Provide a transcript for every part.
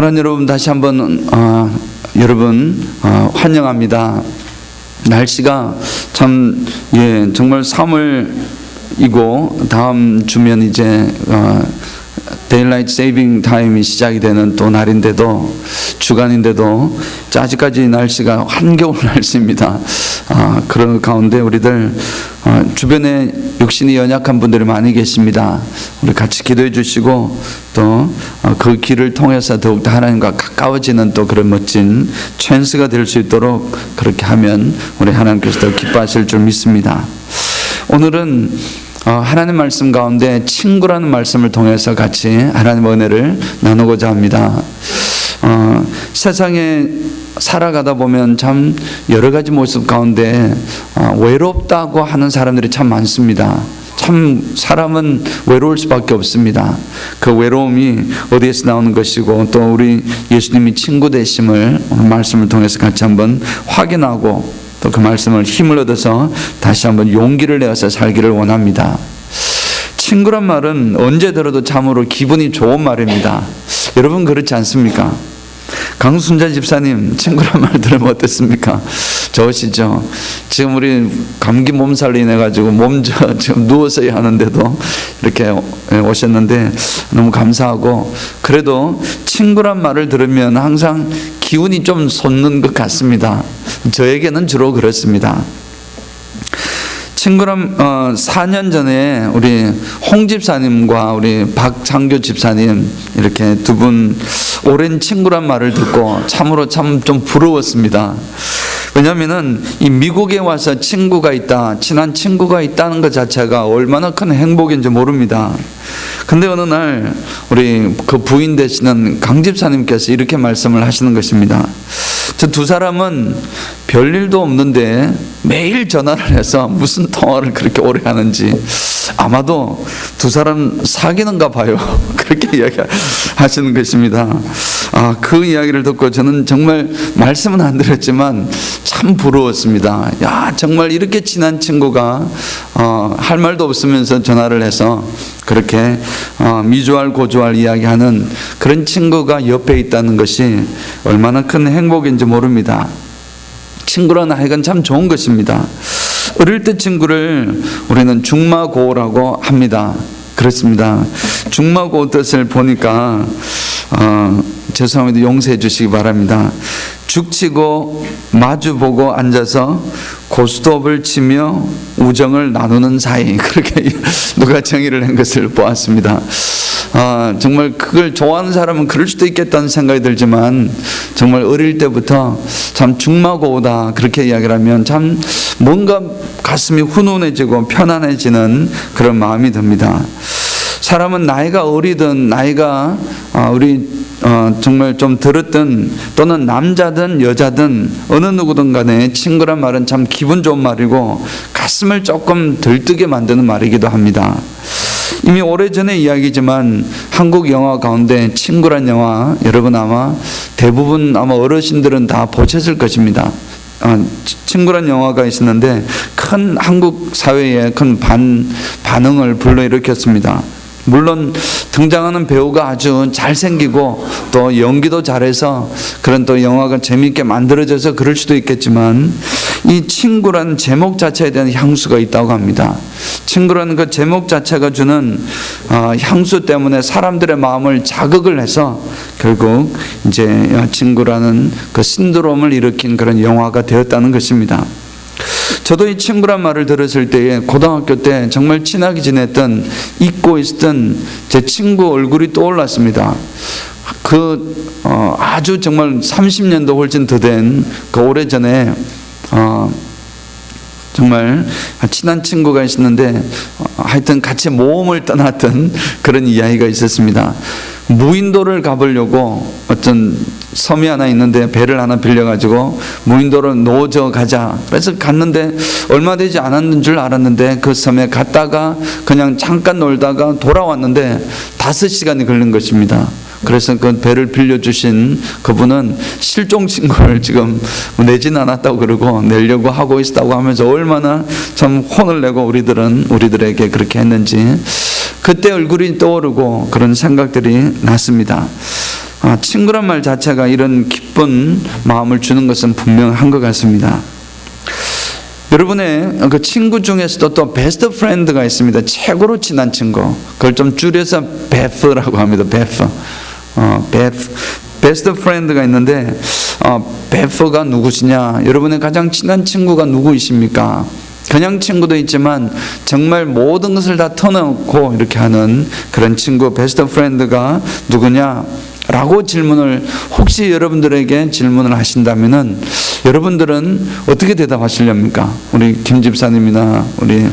사랑하는 여러분, 다시 한번 여러분 환영합니다. 날씨가 참 정말 3월이고 다음 주면 이제 데일라이트 세이빙 타임이 시작이 되는 또 날인데도, 주간인데도 아직까지 날씨가 한겨울 날씨입니다. 그런 가운데 우리들 주변에 육신이 연약한 분들이 많이 계십니다. 우리 같이 기도해 주시고 또 그 길을 통해서 더욱더 하나님과 가까워지는 또 그런 멋진 찬스가 될 수 있도록 그렇게 하면 우리 하나님께서 더 기뻐하실 줄 믿습니다. 오늘은 하나님 말씀 가운데 친구라는 말씀을 통해서 같이 하나님의 은혜를 나누고자 합니다. 세상에 살아가다 보면 참 여러 가지 모습 가운데 외롭다고 하는 사람들이 참 많습니다. 참 사람은 외로울 수밖에 없습니다. 그 외로움이 어디에서 나오는 것이고 또 우리 예수님이 친구 되심을 오늘 말씀을 통해서 같이 한번 확인하고 또 그 말씀을 힘을 얻어서 다시 한번 용기를 내어서 살기를 원합니다. 친구란 말은 언제 들어도 참으로 기분이 좋은 말입니다. 여러분 그렇지 않습니까? 강순자 집사님, 친구란 말 들으면 어땠습니까? 좋으시죠? 지금 우리 감기 몸살로 인해 가지고 지금 누워서야 하는데도 이렇게 오셨는데 너무 감사하고, 그래도 친구란 말을 들으면 항상 기운이 좀 솟는 것 같습니다. 저에게는 주로 그렇습니다. 친구랑 4년 전에 우리 홍 집사님과 우리 박창교 집사님 이렇게 두 분 오랜 친구란 말을 듣고 참으로 좀 부러웠습니다. 왜냐하면은 이 미국에 와서 친구가 있다, 친한 친구가 있다는 것 자체가 얼마나 큰 행복인지 모릅니다. 근데 어느 날 우리 그 부인 되시는 강 집사님께서 이렇게 말씀을 하시는 것입니다. 저 두 사람은 별일도 없는데 매일 전화를 해서 무슨 통화를 그렇게 오래 하는지 아마도 두 사람 사귀는가 봐요. 그렇게 이야기하시는 것입니다. 그 이야기를 듣고 저는 정말 말씀은 안 드렸지만 참 부러웠습니다. 야, 정말 이렇게 친한 친구가 할 말도 없으면서 전화를 해서 그렇게 미주알 고주알 이야기하는 그런 친구가 옆에 있다는 것이 얼마나 큰 행복인지 모릅니다. 친구란 하여간 참 좋은 것입니다. 어릴 때 친구를 우리는 중마고라고 합니다. 그렇습니다. 중마고 뜻을 보니까 죄송합니다. 용서해 주시기 바랍니다. 죽치고 마주보고 앉아서 고스톱을 치며 우정을 나누는 사이, 그렇게 누가 정의를 한 것을 보았습니다. 정말 그걸 좋아하는 사람은 그럴 수도 있겠다는 생각이 들지만 정말 어릴 때부터 참 중마고우다 그렇게 이야기를 하면 참 뭔가 가슴이 훈훈해지고 편안해지는 그런 마음이 듭니다. 사람은 나이가 어리든 나이가 정말 좀 들었든 또는 남자든 여자든 어느 누구든 간에 친구란 말은 참 기분 좋은 말이고 가슴을 조금 들뜨게 만드는 말이기도 합니다. 이미 오래전의 이야기지만 한국 영화 가운데 친구란 영화 여러분 아마 대부분 어르신들은 다 보셨을 것입니다. 친구란 영화가 있었는데 큰 한국 사회에 큰 반응을 불러일으켰습니다. 물론 등장하는 배우가 아주 잘생기고 또 연기도 잘해서 그런 또 영화가 재미있게 만들어져서 그럴 수도 있겠지만 이 친구라는 제목 자체에 대한 향수가 있다고 합니다. 친구라는 그 제목 자체가 주는 향수 때문에 사람들의 마음을 자극을 해서 결국 이제 친구라는 그 신드롬을 일으킨 그런 영화가 되었다는 것입니다. 저도 이 친구란 말을 들었을 때에 고등학교 때 정말 친하게 지냈던, 잊고 있었던 제 친구 얼굴이 떠올랐습니다. 아주 정말 30년도 훨씬 더 된 그 오래전에 정말 친한 친구가 있었는데 하여튼 같이 모험을 떠났던 그런 이야기가 있었습니다. 무인도를 가보려고 어떤 섬이 하나 있는데 배를 하나 빌려가지고 무인도로 노저 가자. 그래서 갔는데 얼마 되지 않았는 줄 알았는데 그 섬에 갔다가 그냥 잠깐 놀다가 돌아왔는데 5시간이 걸린 것입니다. 그래서 그 배를 빌려주신 그분은 실종 신고를 지금 내진 않았다고 그러고 내려고 하고 있다고 하면서 얼마나 참 혼을 내고 우리들에게 그렇게 했는지 그때 얼굴이 떠오르고 그런 생각들이 났습니다. 친구란 말 자체가 이런 기쁜 마음을 주는 것은 분명한 것 같습니다. 여러분의 그 친구 중에서도 또 베스트 프렌드가 있습니다. 최고로 친한 친구. 그걸 좀 줄여서 베프라고 합니다. 베프. 베스트 프렌드가 있는데 베프가 누구시냐? 여러분의 가장 친한 친구가 누구이십니까? 그냥 친구도 있지만 정말 모든 것을 다 터놓고 이렇게 하는 그런 친구, 베스트 프렌드가 누구냐? 라고 질문을 혹시 여러분들에게 질문을 하신다면은 여러분들은 어떻게 대답하시렵니까? 우리 김 집사님이나 우리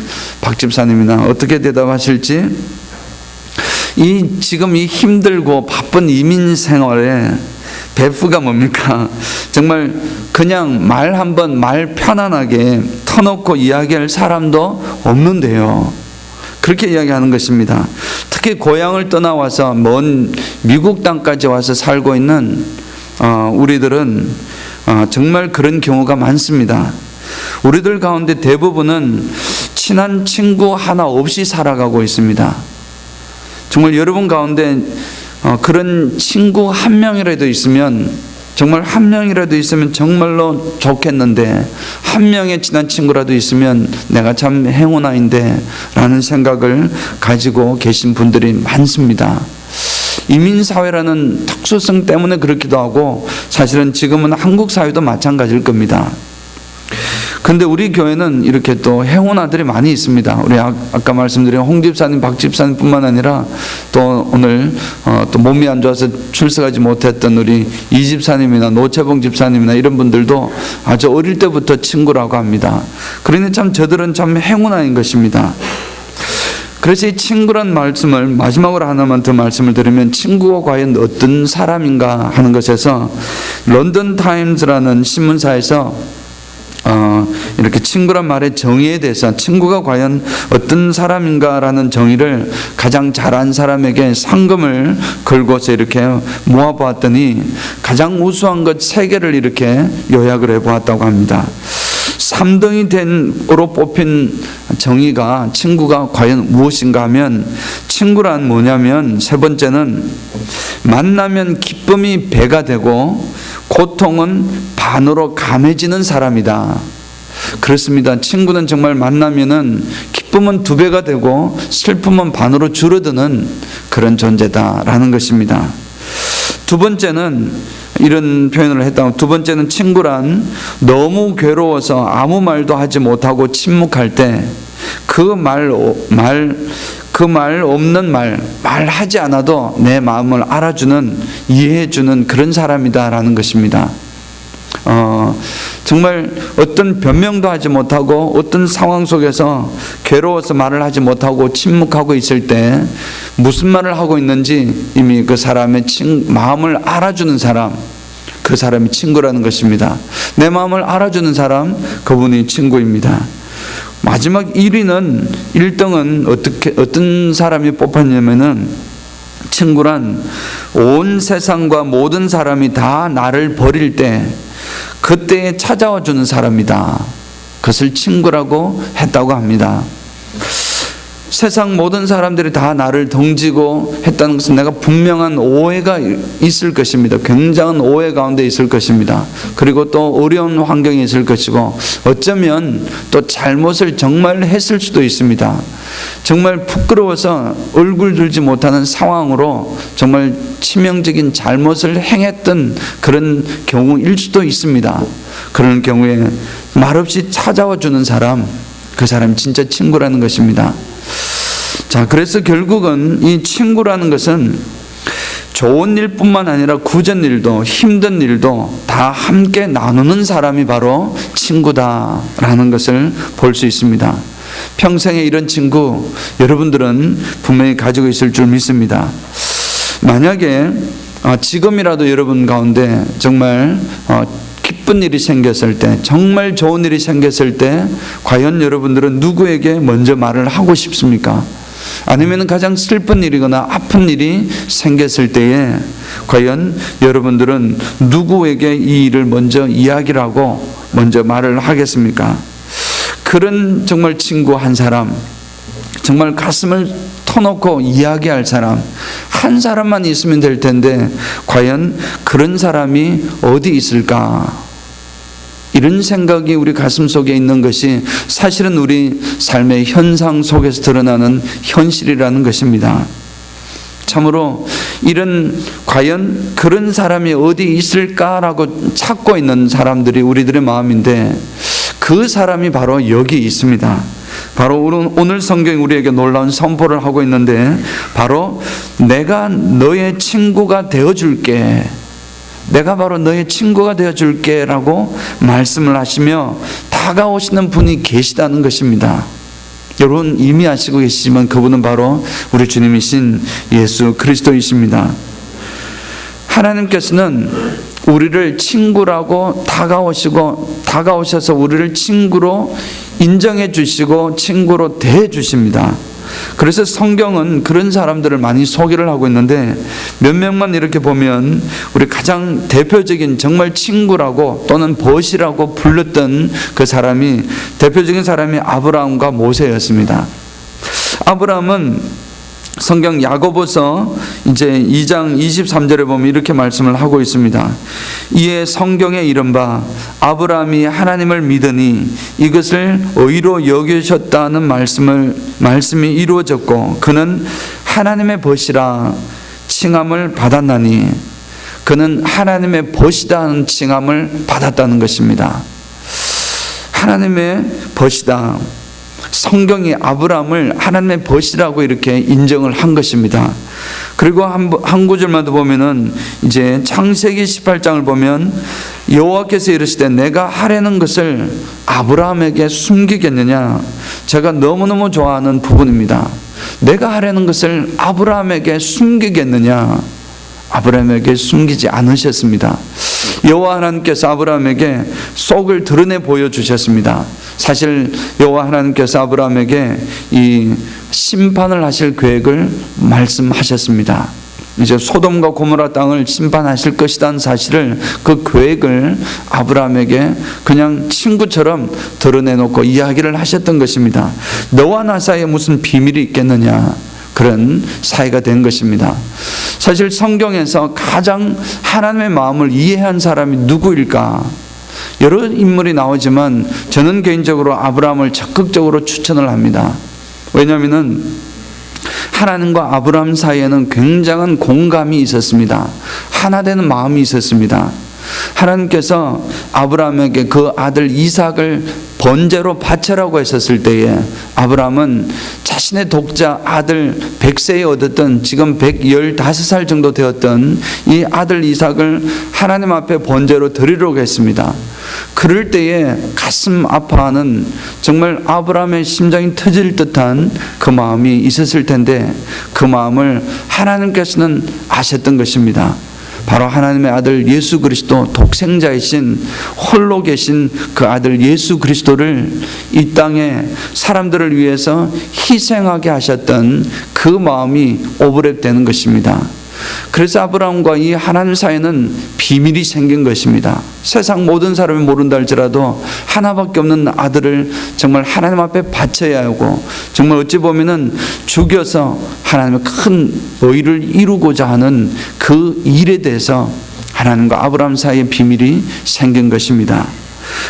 박 집사님이나 어떻게 대답하실지. 지금 이 힘들고 바쁜 이민 생활에 베프가 뭡니까? 정말 그냥 말 한번 말 편안하게 터놓고 이야기할 사람도 없는데요. 그렇게 이야기하는 것입니다. 특히 고향을 떠나와서 먼 미국 땅까지 와서 살고 있는 우리들은 정말 그런 경우가 많습니다. 우리들 가운데 대부분은 친한 친구 하나 없이 살아가고 있습니다. 정말 여러분 가운데 그런 친구 한 명이라도 있으면, 정말 한 명이라도 있으면 정말로 좋겠는데, 한 명의 친한 친구라도 있으면 내가 참 행운아인데 라는 생각을 가지고 계신 분들이 많습니다. 이민사회라는 특수성 때문에 그렇기도 하고 사실은 지금은 한국 사회도 마찬가지일 겁니다. 근데 우리 교회는 이렇게 또 행운아들이 많이 있습니다. 우리 아까 말씀드린 홍 집사님, 박 집사님 뿐만 아니라 또 오늘 또 몸이 안 좋아서 출석하지 못했던 우리 이 집사님이나 노채봉 집사님이나 이런 분들도 아주 어릴 때부터 친구라고 합니다. 그러니 참 저들은 참 행운아인 것입니다. 그래서 이 친구란 말씀을 마지막으로 하나만 더 말씀을 드리면, 친구가 과연 어떤 사람인가 하는 것에서 런던 타임즈라는 신문사에서 이렇게 친구란 말의 정의에 대해서, 친구가 과연 어떤 사람인가라는 정의를 가장 잘한 사람에게 상금을 걸고서 이렇게 모아보았더니 가장 우수한 것 3개를 이렇게 요약을 해보았다고 합니다. 3등이 된으로 뽑힌 정의가, 친구가 과연 무엇인가 하면, 친구란 뭐냐면, 3번째는 만나면 기쁨이 배가 되고 고통은 반으로 감해지는 사람이다. 그렇습니다. 친구는 정말 만나면은 기쁨은 2배가 되고 슬픔은 반으로 줄어드는 그런 존재다라는 것입니다. 2번째는 이런 표현을 했다고, 2번째는 친구란 너무 괴로워서 아무 말도 하지 못하고 침묵할 때 말하지 않아도 내 마음을 알아주는, 이해해주는 그런 사람이다라는 것입니다. 정말 어떤 변명도 하지 못하고 어떤 상황 속에서 괴로워서 말을 하지 못하고 침묵하고 있을 때 무슨 말을 하고 있는지 이미 그 사람의 마음을 알아주는 사람, 그 사람이 친구라는 것입니다. 내 마음을 알아주는 사람, 그분이 친구입니다. 마지막 1등은 어떤 사람이 뽑혔냐면은, 친구란 온 세상과 모든 사람이 다 나를 버릴 때 그때에 찾아와 주는 사람이다. 그것을 친구라고 했다고 합니다. 세상 모든 사람들이 다 나를 덩지고 했다는 것은 내가 분명한 오해가 있을 것입니다. 굉장한 오해 가운데 있을 것입니다. 그리고 또 어려운 환경에 있을 것이고, 어쩌면 또 잘못을 정말 했을 수도 있습니다. 정말 부끄러워서 얼굴 들지 못하는 상황으로 정말 치명적인 잘못을 행했던 그런 경우일 수도 있습니다. 그런 경우에 말없이 찾아와 주는 사람, 그 사람이 진짜 친구라는 것입니다. 자, 그래서 결국은 이 친구라는 것은 좋은 일뿐만 아니라 굳은 일도 힘든 일도 다 함께 나누는 사람이 바로 친구다라는 것을 볼 수 있습니다. 평생에 이런 친구 여러분들은 분명히 가지고 있을 줄 믿습니다. 만약에 지금이라도 여러분 가운데 정말 기쁜 일이 생겼을 때, 정말 좋은 일이 생겼을 때 과연 여러분들은 누구에게 먼저 말을 하고 싶습니까? 아니면 가장 슬픈 일이거나 아픈 일이 생겼을 때에 과연 여러분들은 누구에게 이 일을 먼저 이야기를 하고 먼저 말을 하겠습니까? 그런 정말 친구 한 사람, 정말 가슴을 터놓고 이야기할 사람, 한 사람만 있으면 될 텐데 과연 그런 사람이 어디 있을까? 이런 생각이 우리 가슴 속에 있는 것이 사실은 우리 삶의 현상 속에서 드러나는 현실이라는 것입니다. 참으로 과연 그런 사람이 어디 있을까라고 찾고 있는 사람들이 우리들의 마음인데, 그 사람이 바로 여기 있습니다. 바로 오늘 성경이 우리에게 놀라운 선포를 하고 있는데, 바로 내가 너의 친구가 되어줄게, 내가 바로 너의 친구가 되어줄게 라고 말씀을 하시며 다가오시는 분이 계시다는 것입니다. 여러분 이미 아시고 계시지만 그분은 바로 우리 주님이신 예수 그리스도이십니다. 하나님께서는 우리를 친구라고 다가오셔서 우리를 친구로 인정해 주시고 친구로 대해 주십니다. 그래서 성경은 그런 사람들을 많이 소개를 하고 있는데, 몇 명만 이렇게 보면 우리 가장 대표적인 정말 친구라고 또는 벗이라고 불렀던 그 사람이, 대표적인 사람이 아브라함과 모세였습니다. 아브라함은 성경 야고보서 이제 2장 23절에 보면 이렇게 말씀을 하고 있습니다. 이에 성경에 이른바 아브라함이 하나님을 믿으니 이것을 의로 여기셨다는 말씀이 이루어졌고 그는 하나님의 벗이라 칭함을 받았나니, 그는 하나님의 벗이라는 칭함을 받았다는 것입니다. 하나님의 벗이다. 성경이 아브라함을 하나님의 벗이라고 이렇게 인정을 한 것입니다. 그리고 한 구절만 더 보면은 이제 창세기 18장을 보면 여호와께서 이르시되 내가 하려는 것을 아브라함에게 숨기겠느냐. 제가 너무너무 좋아하는 부분입니다. 내가 하려는 것을 아브라함에게 숨기겠느냐. 아브라함에게 숨기지 않으셨습니다. 여호와 하나님께서 아브라함에게 속을 드러내 보여주셨습니다. 사실 여호와 하나님께서 아브라함에게 이 심판을 하실 계획을 말씀하셨습니다. 이제 소돔과 고모라 땅을 심판하실 것이라는 사실을, 그 계획을 아브라함에게 그냥 친구처럼 드러내놓고 이야기를 하셨던 것입니다. 너와 나 사이에 무슨 비밀이 있겠느냐, 그런 사이가 된 것입니다. 사실 성경에서 가장 하나님의 마음을 이해한 사람이 누구일까? 여러 인물이 나오지만 저는 개인적으로 아브라함을 적극적으로 추천을 합니다. 왜냐하면 하나님과 아브라함 사이에는 굉장한 공감이 있었습니다. 하나 되는 마음이 있었습니다. 하나님께서 아브라함에게 그 아들 이삭을 번제로 바쳐라고 했었을 때에 아브라함은 자신의 독자 아들 100세에 얻었던, 지금 115살 정도 되었던 이 아들 이삭을 하나님 앞에 번제로 드리려고 했습니다. 그럴 때에 가슴 아파하는, 정말 아브라함의 심장이 터질 듯한 그 마음이 있었을 텐데, 그 마음을 하나님께서는 아셨던 것입니다. 바로 하나님의 아들 예수 그리스도, 독생자이신 홀로 계신 그 아들 예수 그리스도를 이 땅에 사람들을 위해서 희생하게 하셨던 그 마음이 오버랩되는 것입니다. 그래서 아브라함과 이 하나님 사이에는 비밀이 생긴 것입니다. 세상 모든 사람이 모른다 할지라도 하나밖에 없는 아들을 정말 하나님 앞에 바쳐야 하고, 정말 어찌 보면은 죽여서 하나님의 큰 의를 이루고자 하는 그 일에 대해서 하나님과 아브라함 사이에 비밀이 생긴 것입니다.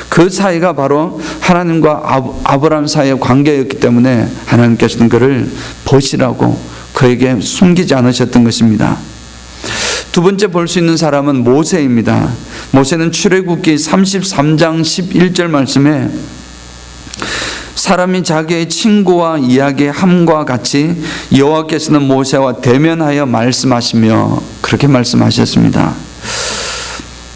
그 사이가 바로 하나님과 아브라함 사이의 관계였기 때문에 하나님께서는 그를 벗이라고 그에게 숨기지 않으셨던 것입니다. 두 번째 볼 수 있는 사람은 모세입니다. 모세는 출애굽기 33장 11절 말씀에 사람이 자기의 친구와 이야기함과 같이 여호와께서는 모세와 대면하여 말씀하시며, 그렇게 말씀하셨습니다.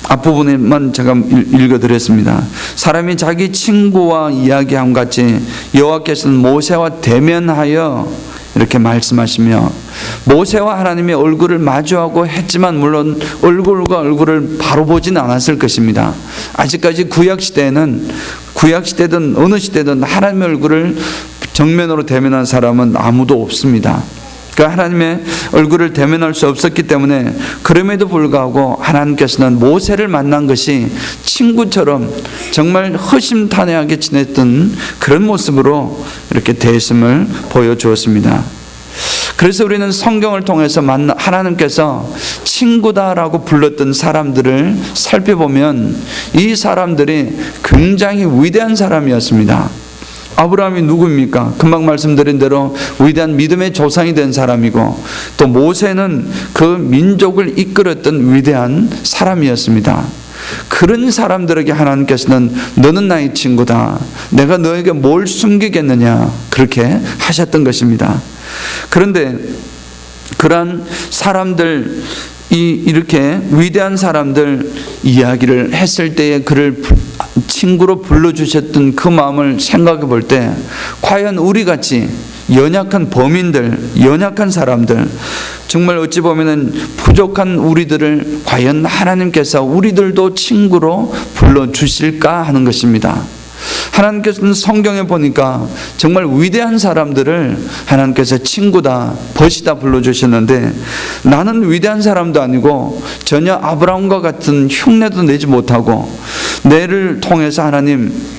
앞부분에만 제가 읽어드렸습니다. 사람이 자기 친구와 이야기함 같이 여호와께서는 모세와 대면하여 이렇게 말씀하시며, 모세와 하나님의 얼굴을 마주하고 했지만 물론 얼굴과 얼굴을 바로 보지는 않았을 것입니다. 아직까지 구약시대든 어느 시대든 하나님의 얼굴을 정면으로 대면한 사람은 아무도 없습니다. 그러니까 하나님의 얼굴을 대면할 수 없었기 때문에, 그럼에도 불구하고 하나님께서는 모세를 만난 것이 친구처럼 정말 허심탄회하게 지냈던 그런 모습으로 이렇게 대했음을 보여주었습니다. 그래서 우리는 성경을 통해서 하나님께서 친구다라고 불렀던 사람들을 살펴보면 이 사람들이 굉장히 위대한 사람이었습니다. 아브라함이 누구입니까? 금방 말씀드린 대로 위대한 믿음의 조상이 된 사람이고, 또 모세는 그 민족을 이끌었던 위대한 사람이었습니다. 그런 사람들에게 하나님께서는 너는 나의 친구다, 내가 너에게 뭘 숨기겠느냐, 그렇게 하셨던 것입니다. 그런데 그러한 사람들, 이렇게 위대한 사람들 이야기를 했을 때에 그를 친구로 불러주셨던 그 마음을 생각해 볼 때, 과연 우리같이 연약한 범인들, 연약한 사람들, 정말 어찌 보면은 부족한 우리들을 과연 하나님께서 우리들도 친구로 불러주실까 하는 것입니다. 하나님께서는 성경에 보니까 정말 위대한 사람들을 하나님께서 친구다, 벗이다 불러주셨는데, 나는 위대한 사람도 아니고 전혀 아브라함과 같은 흉내도 내지 못하고, 내를 통해서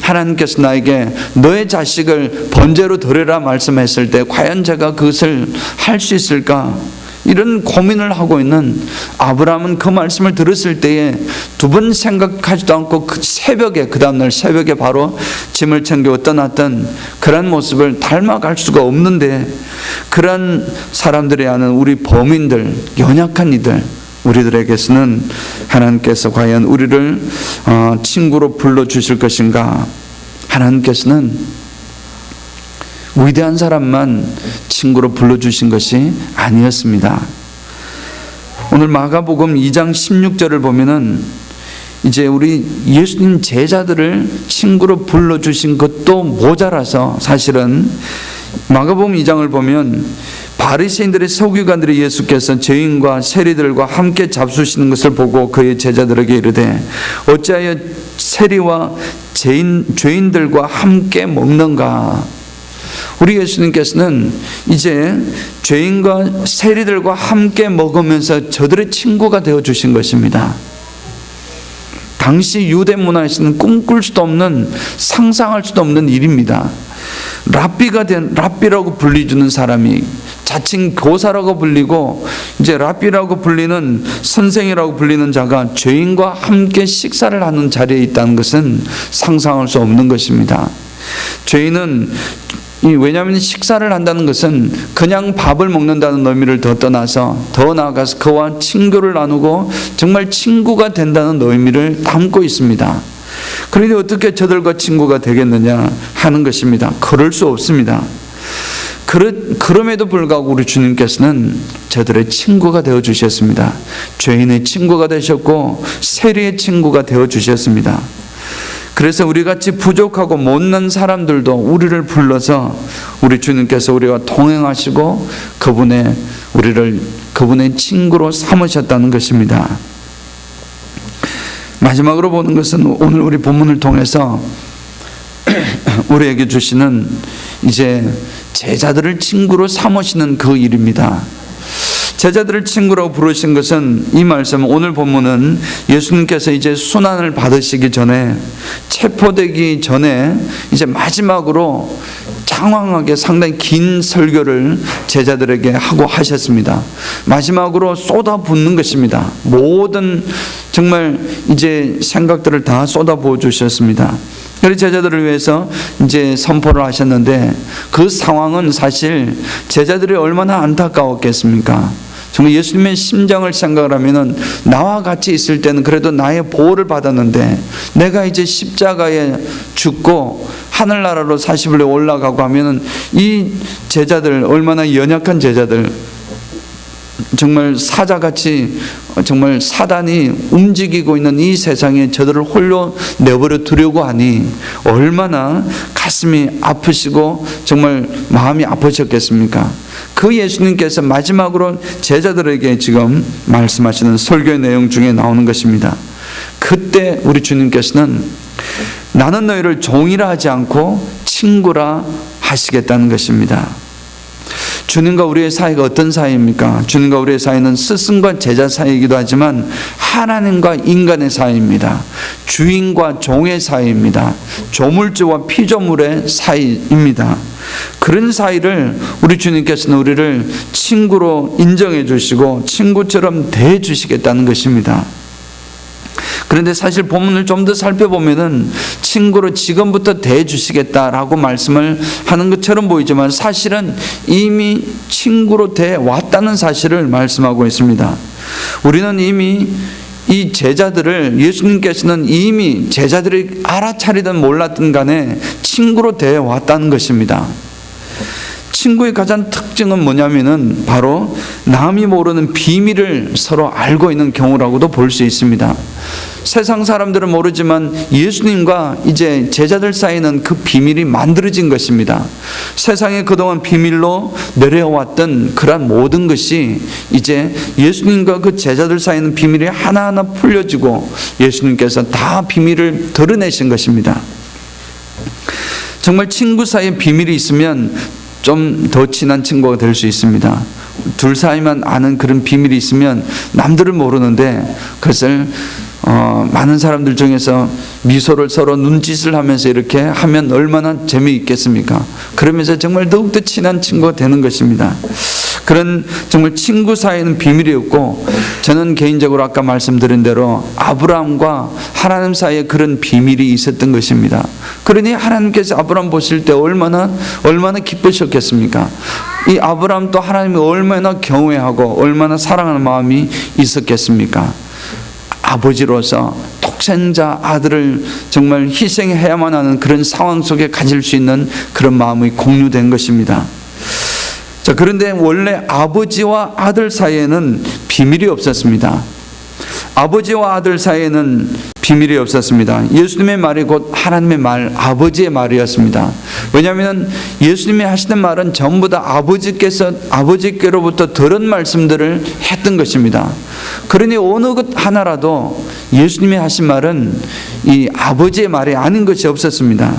하나님께서 나에게 너의 자식을 번제로 드려라 말씀했을 때 과연 제가 그것을 할 수 있을까? 이런 고민을 하고 있는 아브라함은 그 말씀을 들었을 때에 두 번 생각하지도 않고 그 다음날 새벽에 바로 짐을 챙겨 떠났던 그런 모습을 닮아갈 수가 없는데, 그런 사람들이 아는 우리 범인들, 연약한 이들, 우리들에게서는 하나님께서 과연 우리를 친구로 불러주실 것인가? 하나님께서는 위대한 사람만 친구로 불러주신 것이 아니었습니다. 오늘 마가복음 2장 16절을 보면은 이제 우리 예수님 제자들을 친구로 불러주신 것도 모자라서, 사실은 마가복음 2장을 보면 바리새인들의 서기관들이 예수께서 죄인과 세리들과 함께 잡수시는 것을 보고 그의 제자들에게 이르되 어찌하여 세리와 죄인들과 함께 먹는가? 우리 예수님께서는 이제 죄인과 세리들과 함께 먹으면서 저들의 친구가 되어주신 것입니다. 당시 유대 문화에서는 꿈꿀 수도 없는, 상상할 수도 없는 일입니다. 랍비라고 불리주는 사람이, 자칭 교사라고 불리고 이제 랍비라고 불리는, 선생이라고 불리는 자가 죄인과 함께 식사를 하는 자리에 있다는 것은 상상할 수 없는 것입니다. 죄인은 왜냐하면 식사를 한다는 것은 그냥 밥을 먹는다는 의미를 더 떠나서, 더 나아가서 그와 친교를 나누고 정말 친구가 된다는 의미를 담고 있습니다. 그런데 어떻게 저들과 친구가 되겠느냐 하는 것입니다. 그럴 수 없습니다. 그럼에도 불구하고 우리 주님께서는 저들의 친구가 되어주셨습니다. 죄인의 친구가 되셨고 세리의 친구가 되어주셨습니다. 그래서 우리같이 부족하고 못난 사람들도 우리를 불러서 우리 주님께서 우리와 동행하시고 그분의 친구로 삼으셨다는 것입니다. 마지막으로 보는 것은 오늘 우리 본문을 통해서 우리에게 주시는 이제 제자들을 친구로 삼으시는 그 일입니다. 제자들을 친구라고 부르신 것은, 이 말씀, 오늘 본문은 예수님께서 이제 순환을 받으시기 전에, 체포되기 전에 이제 마지막으로 장황하게 상당히 긴 설교를 제자들에게 하고 하셨습니다. 마지막으로 쏟아붓는 것입니다. 모든 정말 이제 생각들을 다 쏟아부어 주셨습니다. 우리 제자들을 위해서 이제 선포를 하셨는데, 그 상황은 사실 제자들이 얼마나 안타까웠겠습니까? 정말 예수님의 심정을 생각을 하면은, 나와 같이 있을 때는 그래도 나의 보호를 받았는데 내가 이제 십자가에 죽고 하늘나라로 40일에 올라가고 하면은 이 제자들, 얼마나 연약한 제자들, 정말 사자같이 정말 사단이 움직이고 있는 이 세상에 저들을 홀로 내버려 두려고 하니 얼마나 가슴이 아프시고 정말 마음이 아프셨겠습니까? 그 예수님께서 마지막으로 제자들에게 지금 말씀하시는 설교의 내용 중에 나오는 것입니다. 그때 우리 주님께서는 나는 너희를 종이라 하지 않고 친구라 하시겠다는 것입니다. 주님과 우리의 사이가 어떤 사이입니까? 주님과 우리의 사이는 스승과 제자 사이이기도 하지만 하나님과 인간의 사이입니다. 주인과 종의 사이입니다. 조물주와 피조물의 사이입니다. 그런 사이를 우리 주님께서는 우리를 친구로 인정해 주시고 친구처럼 대해 주시겠다는 것입니다. 그런데 사실 본문을 좀 더 살펴보면은 친구로 지금부터 대해 주시겠다라고 말씀을 하는 것처럼 보이지만 사실은 이미 친구로 대해 왔다는 사실을 말씀하고 있습니다. 우리는 이미 이 제자들을 예수님께서는 이미 제자들이 알아차리든 몰랐든 간에 친구로 대해 왔다는 것입니다. 친구의 가장 특징은 뭐냐면은 바로 남이 모르는 비밀을 서로 알고 있는 경우라고도 볼 수 있습니다. 세상 사람들은 모르지만 예수님과 이제 제자들 사이는 그 비밀이 만들어진 것입니다. 세상에 그동안 비밀로 내려왔던 그런 모든 것이 이제 예수님과 그 제자들 사이는 비밀이 하나하나 풀려지고 예수님께서 다 비밀을 드러내신 것입니다. 정말 친구 사이에 비밀이 있으면 좀 더 친한 친구가 될 수 있습니다. 둘 사이만 아는 그런 비밀이 있으면 남들은 모르는데 그것을 많은 사람들 중에서 미소를 서로 눈짓을 하면서 이렇게 하면 얼마나 재미있겠습니까? 그러면서 정말 더욱더 친한 친구가 되는 것입니다. 그런 정말 친구 사이에는 비밀이 없고, 저는 개인적으로 아까 말씀드린 대로 아브라함과 하나님 사이에 그런 비밀이 있었던 것입니다. 그러니 하나님께서 아브라함 보실 때 얼마나 기쁘셨겠습니까? 이 아브라함도 하나님이 얼마나 경외하고 얼마나 사랑하는 마음이 있었겠습니까? 아버지로서 독생자 아들을 정말 희생해야만 하는 그런 상황 속에 가질 수 있는 그런 마음이 공유된 것입니다. 자, 그런데 원래 아버지와 아들 사이에는 비밀이 없었습니다. 아버지와 아들 사이에는 비밀이 없었습니다. 예수님의 말이 곧 하나님의 말, 아버지의 말이었습니다. 왜냐하면 예수님이 하시는 말은 전부 다 아버지께로부터 들은 말씀들을 했던 것입니다. 그러니 어느 것 하나라도 예수님이 하신 말은 이 아버지의 말이 아닌 것이 없었습니다.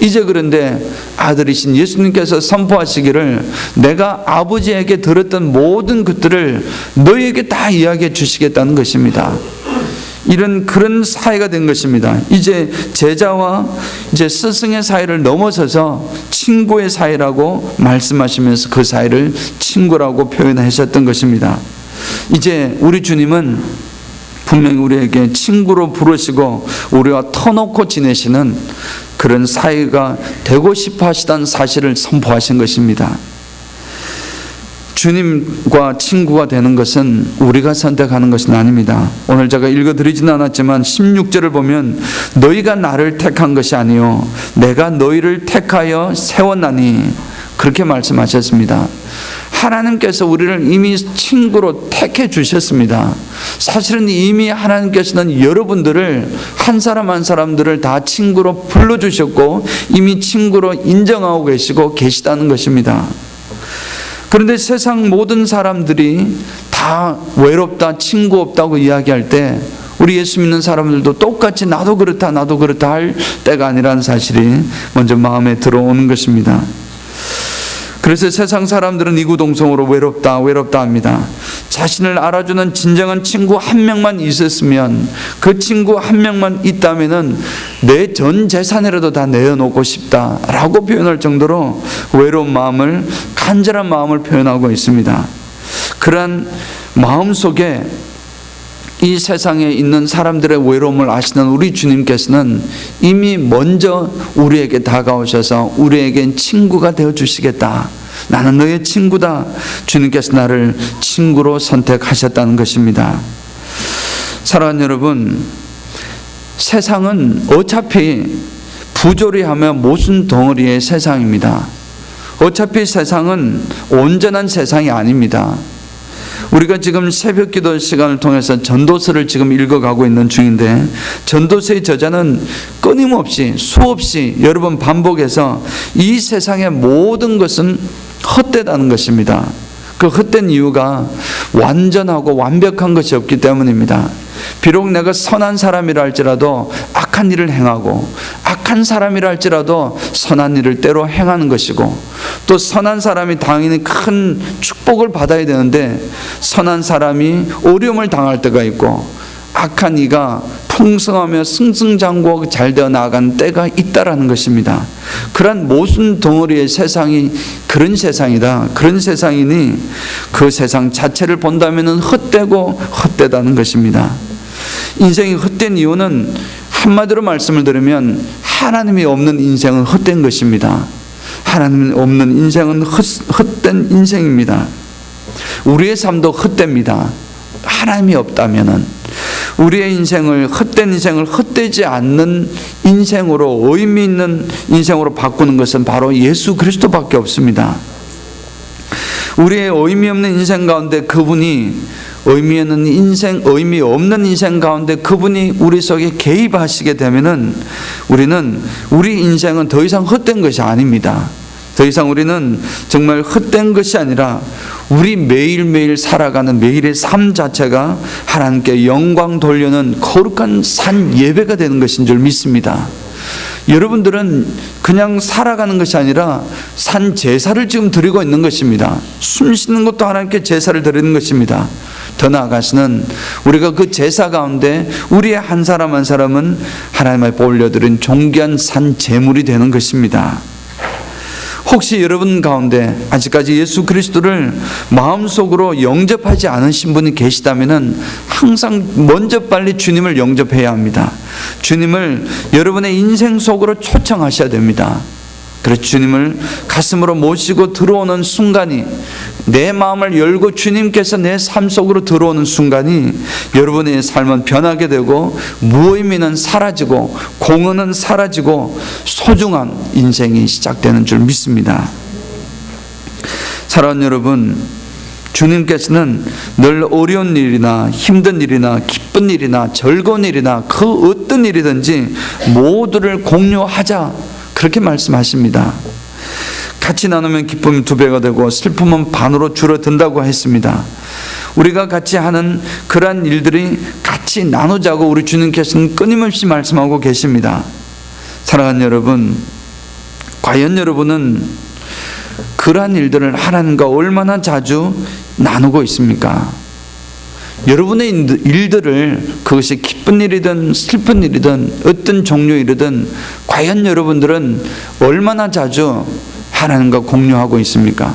이제 그런데 아들이신 예수님께서 선포하시기를 내가 아버지에게 들었던 모든 것들을 너희에게 다 이야기해 주시겠다는 것입니다. 그런 사이가 된 것입니다. 이제 제자와 이제 스승의 사이를 넘어서서 친구의 사이라고 말씀하시면서 그 사이를 친구라고 표현하셨던 것입니다. 이제 우리 주님은 분명히 우리에게 친구로 부르시고 우리와 터놓고 지내시는 그런 사이가 되고 싶어 하시다는 사실을 선포하신 것입니다. 주님과 친구가 되는 것은 우리가 선택하는 것은 아닙니다. 오늘 제가 읽어드리지는 않았지만 16절을 보면 너희가 나를 택한 것이 아니요 내가 너희를 택하여 세웠나니 그렇게 말씀하셨습니다. 하나님께서 우리를 이미 친구로 택해 주셨습니다. 사실은 이미 하나님께서는 여러분들을 한 사람 한 사람들을 다 친구로 불러주셨고 이미 친구로 인정하고 계시다는 것입니다. 그런데 세상 모든 사람들이 다 외롭다, 친구 없다고 이야기할 때 우리 예수 믿는 사람들도 똑같이 나도 그렇다 할 때가 아니라는 사실이 먼저 마음에 들어오는 것입니다. 그래서 세상 사람들은 이구동성으로 외롭다 합니다. 자신을 알아주는 진정한 친구 한 명만 있었으면, 그 친구 한 명만 있다면은 내 전 재산이라도 다 내어놓고 싶다라고 표현할 정도로 외로운 마음을, 간절한 마음을 표현하고 있습니다. 그러한 마음 속에 이 세상에 있는 사람들의 외로움을 아시는 우리 주님께서는 이미 먼저 우리에게 다가오셔서 우리에겐 친구가 되어주시겠다. 나는 너의 친구다. 주님께서 나를 친구로 선택하셨다는 것입니다. 사랑하는 여러분, 세상은 어차피 부조리하며 모순 덩어리의 세상입니다. 어차피 세상은 온전한 세상이 아닙니다. 우리가 지금 새벽 기도 시간을 통해서 전도서를 지금 읽어가고 있는 중인데, 전도서의 저자는 끊임없이 수없이 여러 번 반복해서 이 세상의 모든 것은 헛되다는 것입니다. 그 헛된 이유가 완전하고 완벽한 것이 없기 때문입니다. 비록 내가 선한 사람이라 할지라도 악한 일을 행하고, 악한 사람이라 할지라도 선한 일을 때로 행하는 것이고, 또 선한 사람이 당연히 큰 축복을 받아야 되는데 선한 사람이 어려움을 당할 때가 있고, 악한 이가 풍성하며 승승장구하고 잘 되어 나아가는 때가 있다라는 것입니다. 그러한 모순 덩어리의 세상이 그런 세상이다. 그런 세상이니 그 세상 자체를 본다면 헛되고 헛되다는 것입니다. 인생이 헛된 이유는 한마디로 말씀을 드리면 하나님이 없는 인생은 헛된 것입니다. 하나님이 없는 인생은 헛된 인생입니다. 우리의 삶도 헛됩니다. 하나님이 없다면은 우리의 인생을, 헛된 인생을 헛되지 않는 인생으로, 의미 있는 인생으로 바꾸는 것은 바로 예수 그리스도밖에 없습니다. 우리의 의미 없는 인생 가운데 그분이, 의미 없는 인생 가운데 그분이 우리 속에 개입하시게 되면은 우리는, 우리 인생은 더 이상 헛된 것이 아닙니다. 더 이상 우리는 정말 헛된 것이 아니라 우리 매일매일 살아가는 매일의 삶 자체가 하나님께 영광 돌려는 거룩한 산 예배가 되는 것인 줄 믿습니다. 여러분들은 그냥 살아가는 것이 아니라 산 제사를 지금 드리고 있는 것입니다. 숨 쉬는 것도 하나님께 제사를 드리는 것입니다. 더 나아가서는 우리가 그 제사 가운데 우리의 한 사람 한 사람은 하나님 앞에 올려드린 존귀한 산 제물이 되는 것입니다. 혹시 여러분 가운데 아직까지 예수 그리스도를 마음속으로 영접하지 않으신 분이 계시다면 항상 먼저 빨리 주님을 영접해야 합니다. 주님을 여러분의 인생 속으로 초청하셔야 됩니다. 그래서 주님을 가슴으로 모시고 들어오는 순간이, 내 마음을 열고 주님께서 내 삶 속으로 들어오는 순간이 여러분의 삶은 변하게 되고 무의미는 사라지고 공허는 사라지고 소중한 인생이 시작되는 줄 믿습니다. 사랑하는 여러분, 주님께서는 늘 어려운 일이나 힘든 일이나 기쁜 일이나 즐거운 일이나 그 어떤 일이든지 모두를 공유하자, 그렇게 말씀하십니다. 같이 나누면 기쁨이 2배가 되고 슬픔은 반으로 줄어든다고 했습니다. 우리가 같이 하는 그러한 일들이 같이 나누자고 우리 주님께서는 끊임없이 말씀하고 계십니다. 사랑하는 여러분, 과연 여러분은 그러한 일들을 하나님과 얼마나 자주 나누고 있습니까? 여러분의 일들을, 그것이 기쁜 일이든 슬픈 일이든 어떤 종류의 일이든 과연 여러분들은 얼마나 자주 하나님과 공유하고 있습니까?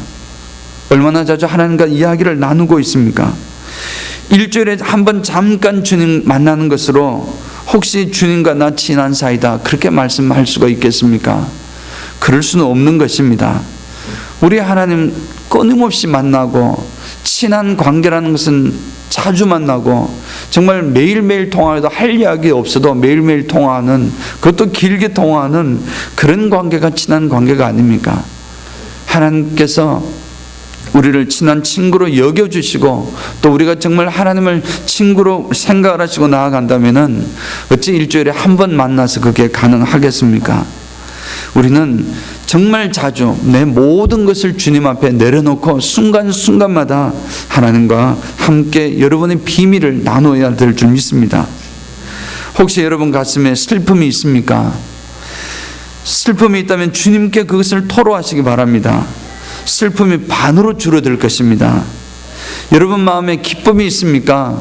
얼마나 자주 하나님과 이야기를 나누고 있습니까? 일주일에 한 번 잠깐 주님 만나는 것으로 혹시 주님과 나 친한 사이다, 그렇게 말씀할 수가 있겠습니까? 그럴 수는 없는 것입니다. 우리 하나님 끊임없이 만나고, 친한 관계라는 것은 자주 만나고 정말 매일매일 통화해도 할 이야기 없어도 매일매일 통화하는, 그것도 길게 통화하는 그런 관계가 친한 관계가 아닙니까? 하나님께서 우리를 친한 친구로 여겨주시고 또 우리가 정말 하나님을 친구로 생각을 하시고 나아간다면 어찌 일주일에 한 번 만나서 그게 가능하겠습니까? 우리는 정말 자주 내 모든 것을 주님 앞에 내려놓고 순간순간마다 하나님과 함께 여러분의 비밀을 나눠야 될 줄 믿습니다. 혹시 여러분 가슴에 슬픔이 있습니까? 슬픔이 있다면 주님께 그것을 토로하시기 바랍니다. 슬픔이 반으로 줄어들 것입니다. 여러분 마음에 기쁨이 있습니까?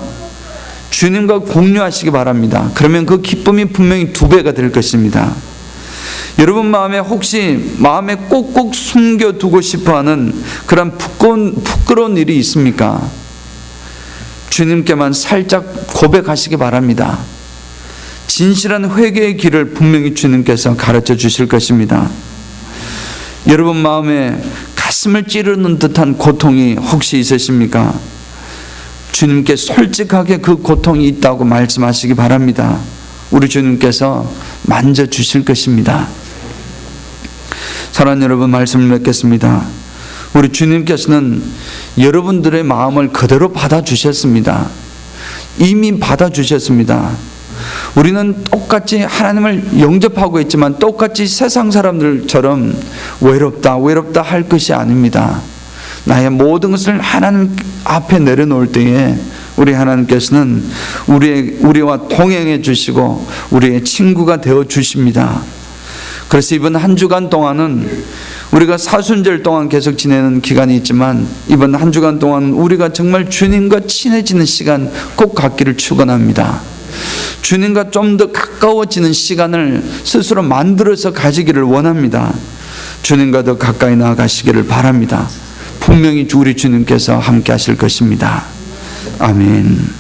주님과 공유하시기 바랍니다. 그러면 그 기쁨이 분명히 2배가 될 것입니다. 여러분 마음에 혹시 마음에 꼭꼭 숨겨두고 싶어하는 그런 부끄러운 일이 있습니까? 주님께만 살짝 고백하시기 바랍니다. 진실한 회개의 길을 분명히 주님께서 가르쳐 주실 것입니다. 여러분 마음에 가슴을 찌르는 듯한 고통이 혹시 있으십니까? 주님께 솔직하게 그 고통이 있다고 말씀하시기 바랍니다. 우리 주님께서 만져주실 것입니다. 사랑하는 여러분, 말씀을 맺겠습니다. 우리 주님께서는 여러분들의 마음을 그대로 받아주셨습니다. 이미 받아주셨습니다. 우리는 똑같이 하나님을 영접하고 있지만 똑같이 세상 사람들처럼 외롭다 할 것이 아닙니다. 나의 모든 것을 하나님 앞에 내려놓을 때에 우리 하나님께서는 우리와 동행해 주시고 우리의 친구가 되어 주십니다. 그래서 이번 한 주간 동안은 우리가 사순절 동안 계속 지내는 기간이 있지만 이번 한 주간 동안 우리가 정말 주님과 친해지는 시간 꼭 갖기를 축원합니다. 주님과 좀 더 가까워지는 시간을 스스로 만들어서 가지기를 원합니다. 주님과 더 가까이 나아가시기를 바랍니다. 분명히 우리 주님께서 함께 하실 것입니다. 아멘.